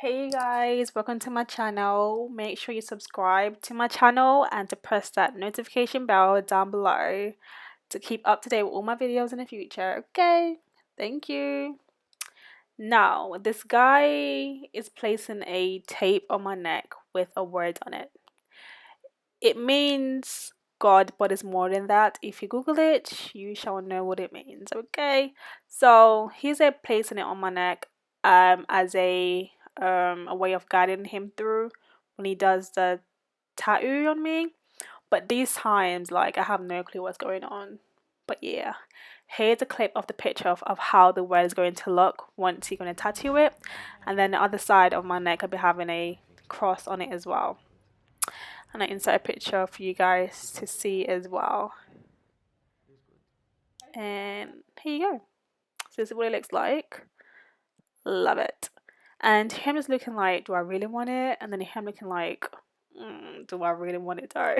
Hey guys, welcome to my channel. Make sure you subscribe to my channel and to press that notification bell down below to keep up to date with all my videos in the future. Okay, thank you. Now, this guy is placing a tape on my neck with a word on it. It means God, but it's more than that. If you Google it, you shall know what it means. Okay, so he's placing it on my neck as a way of guiding him through when he does the tattoo on me. But these times, like, I have no clue what's going on. But yeah, here's a clip of the picture of how the word is going to look once you're going to tattoo it. And then the other side of my neck, I'll be having a cross on it as well. And I insert a picture for you guys to see as well. And here you go. So this is what it looks like. Love it. And him just looking like, do I really want it? And then him looking like, do I really want it though?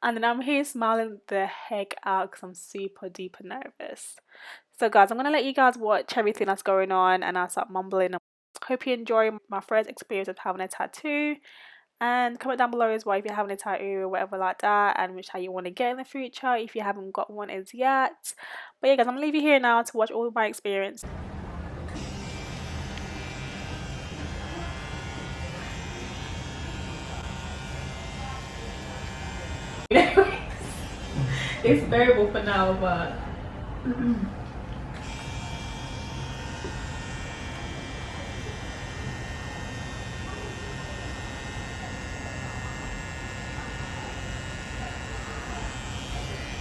And then I'm here smiling the heck out because I'm super duper nervous. So guys, I'm going to let you guys watch everything that's going on and I'll start mumbling. Hope you enjoy my first experience of having a tattoo. And comment down below as well if you're having a tattoo or whatever like that, and which how you want to get in the future if you haven't got one as yet. But yeah guys, I'm going to leave you here now to watch all of my experience. It's variable for now, but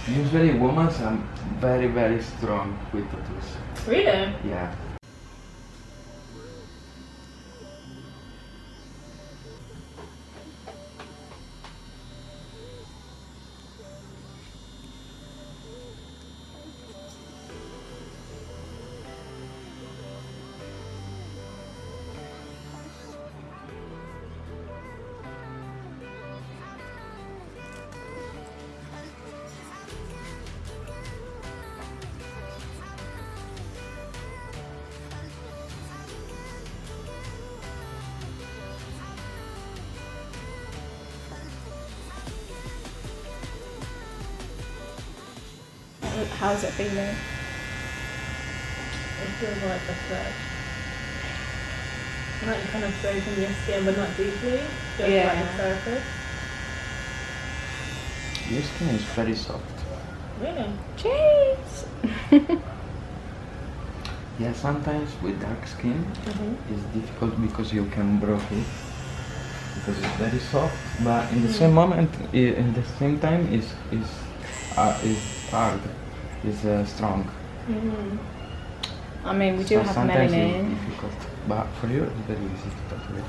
usually women are very strong with tattoos. really? Yeah. How's it feeling? It feels like a thread. Like kind of scraping your skin, but not deeply. Just Yeah. like the surface. Your skin is very soft. Really? Jeez. Yeah, sometimes with dark skin it's difficult because you can break it because it's very soft, but in the same moment, in the same time, is hard, is strong. I mean, we do So have sometimes melanin. it's difficult, but for you it's very easy to tattoo it.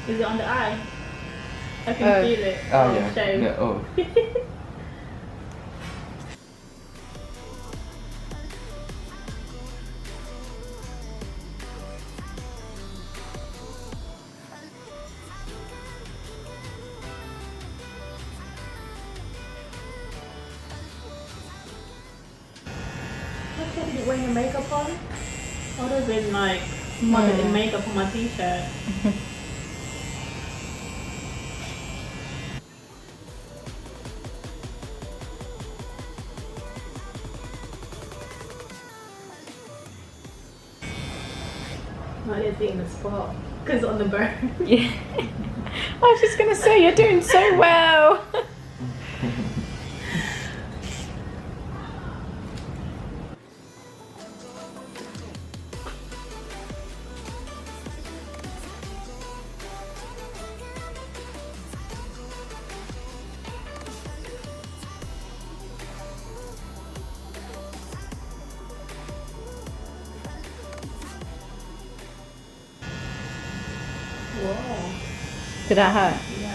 Is it on the eye? I can feel it. Oh yeah. Shame. Yeah, oh. Did you wear your makeup on? I would have been like smothered in makeup on my t-shirt. I didn't think in the spot because on the burn. Yeah. I was just gonna say, you're doing so well. Whoa. Did that hurt? Yeah.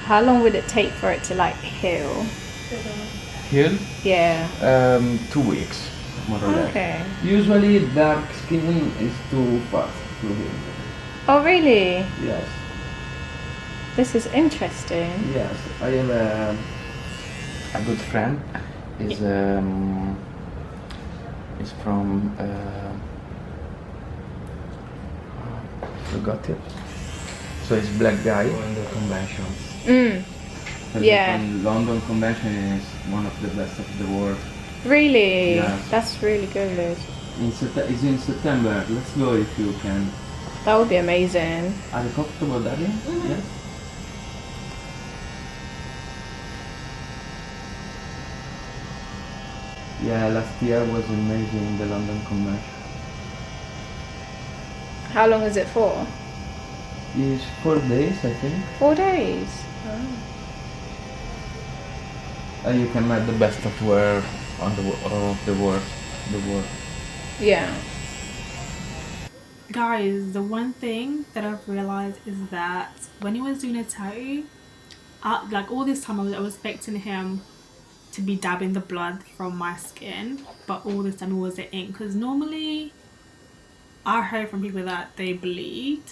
How long would it take for it to like heal? Heal? Yeah. 2 weeks, more or less. Okay. Usually dark skin is too fast to heal. Oh really? Yes. This is interesting. Yes, I have a good friend. Is from forgot it. So it's black guy in the conventions. For Yeah. example, London convention is one of the best of the world. Really? Yes. That's really good. It's in September. Let's go if you can. That would be amazing. Are you comfortable, Daddy? Yes. Yeah, last year was amazing in the London convention. How long is it for? It's 4 days, I think. 4 days. And you can make the best of wear on the world. Yeah. Guys, the one thing that I've realized is that when he was doing a tattoo, like all this time I was expecting him to be dabbing the blood from my skin, but all this time it was the ink, because normally I heard from people that they bleed,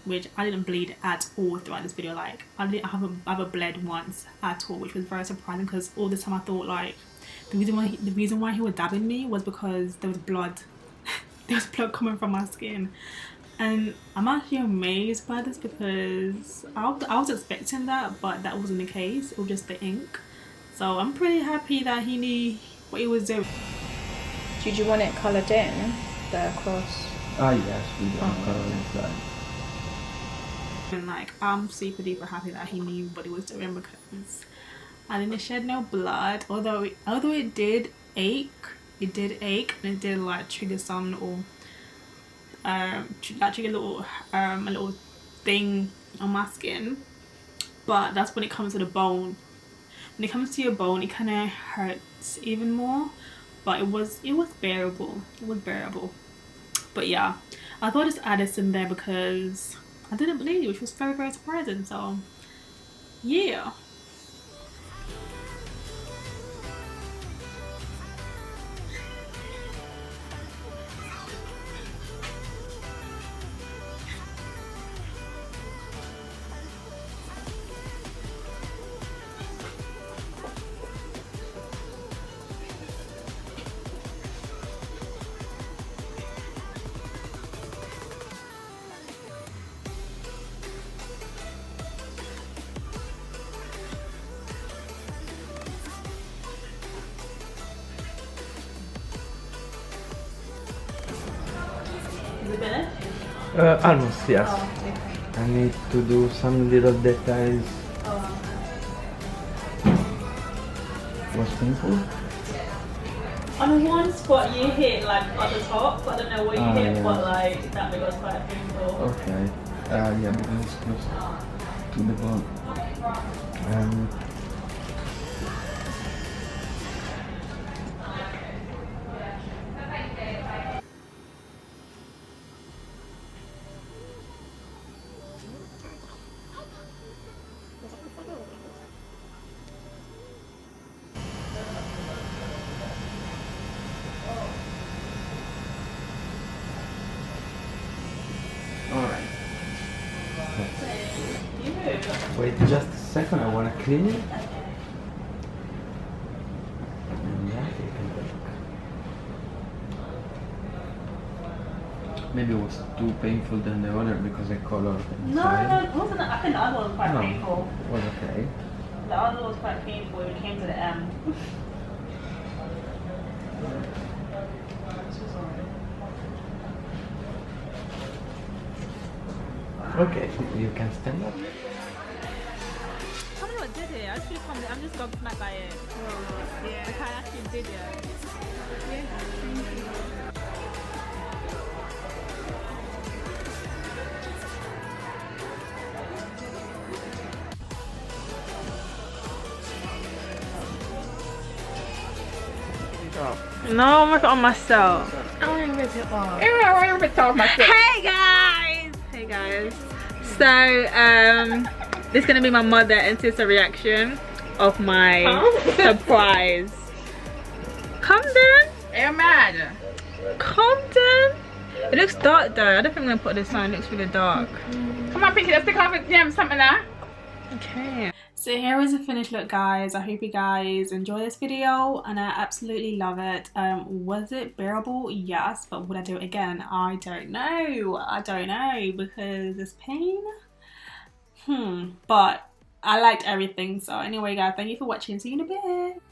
which I didn't bleed at all throughout this video. Like I haven't bled once at all, which was very surprising, because all this time I thought like the reason why he was dabbing me was because there was blood there was blood coming from my skin. And I'm actually amazed by this, because I was expecting that, but that wasn't the case. It was just the ink. So I'm pretty happy that he knew what he was doing. Did you want it coloured in, the cross? Ah yes, we don't color inside. And like I'm super duper happy that he knew what he was doing, because I didn't shed no blood. Although it did ache, and it did like trigger some little a little thing on my skin. But that's when it comes to the bone. When it comes to your bone, it kind of hurts even more, but it was bearable. It was bearable. But yeah, I thought I'd just add this in there because I didn't bleed, which was very, very surprising. So yeah. Is it finished? Almost, yes. Oh, okay. I need to do some little details. Was painful? On one spot you hit like at the top, I don't know where you hit, yeah. but like that bit was quite painful. Okay. Yeah, because it's close to the bone. Alright. Wait just a second, I want to clean it. And yeah, you can look. Maybe it was too painful than the other because I colored inside. No, it wasn't. I think the other one was quite No, painful. it was okay. The other one was quite painful when it came to the end. Okay, you can stand up. I don't know what did it. I'm just gobsmacked by it. Yeah. Like I actually did it. No, I'm working on myself. I want to rip it off. I want to rip off myself. Hey guys! So, This is gonna be my mother and sister reaction of my surprise. Come down. I'm mad. Come down. It looks dark though. I don't think I'm gonna put this on. It looks really dark. Come on, Pinky, let's take off something now. Okay. So here is the finished look, guys. I hope you guys enjoy this video and I absolutely love it. Was it bearable? Yes, but would I do it again? I don't know. I don't know because it's pain. But I liked everything. So anyway, guys, thank you for watching. See you in a bit.